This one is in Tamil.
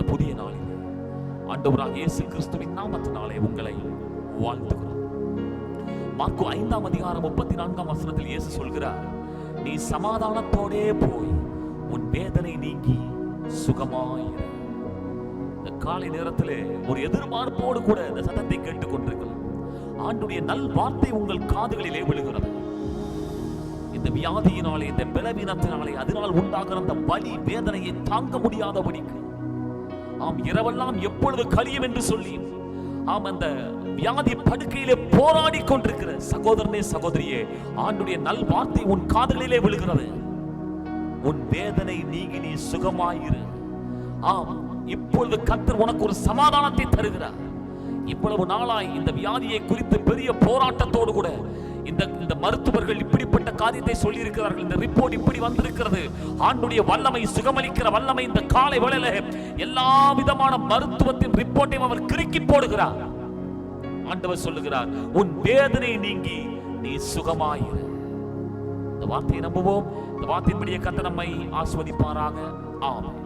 இந்த புதிய நாளில் ஆண்டவராகிய இயேசு கிறிஸ்துவின் நாமத்தினாலே உங்களை வாழ்த்துகிறோம். மார்க்கு 5ஆம் அதிகாரம் 34ஆம் வசனத்தில் இயேசு சொல்கிறார், நீ சமாதானத்தோடே போய் உன் வேதனை நீங்கி சுகமாயிரு. இந்த காலை நேரத்திலே ஒரு எதிர்பார்ப்போடு கூட இந்த சத்தத்தை கேட்டுக் கொண்டிருக்கலாம். ஆண்டுடைய நல் வார்த்தை உங்கள் காதுகளிலே விழுகிறது. இந்த வியாதியினாலே, இந்த பலவீனத்தினாலே, அதனால் உண்டாகிற அந்த வலி வேதனையை தாங்க முடியாதபடிக்கு, ஆம் இரவெல்லாம் எப்பொழுது கழியும் என்று சொல்லி, ஆம் அந்த வியாதி படுக்கையிலே போராடி கொண்டிருக்கிற சகோதரனே சகோதரியே, ஆண்டுடைய நல் வார்த்தை உன் காதுகளிலே விழுகிறது. உன் வேதனை நீங்கி நீ சுகமாயிரு. ஆம், இப்பொழுது கர்த்தர் உனக்கு ஒரு சமாதானத்தை தருகிறார். இவ்வளவு நாளாய் இந்த வியாதியை குறித்து பெரிய போராட்டத்தோடு கூட இந்த மருத்துவர்கள் இப்படிப்பட்ட காரியத்தை சொல்லி இருக்கிறார்கள். இந்த ரிப்போர்ட் இப்படி வந்திருக்கிறது. ஆண்டுடைய வல்லமை, சுகமளிக்கிற வல்லமை இந்த காலை வேளையில எல்லா விதமான மருத்துவத்தின் ரிப்போர்ட்டையும் அவர் கிறுக்கி போடுகிறார். ஆண்டவர் சொல்லுகிறார், உன் வேதனை நீங்கி நீ சுகமாயிரு. இந்த வார்த்தையை நம்புவோம். இந்த வார்த்தையின்படியே கர்த்தர் நம்மை ஆசீர்வதிப்பாராக. ஆமென்.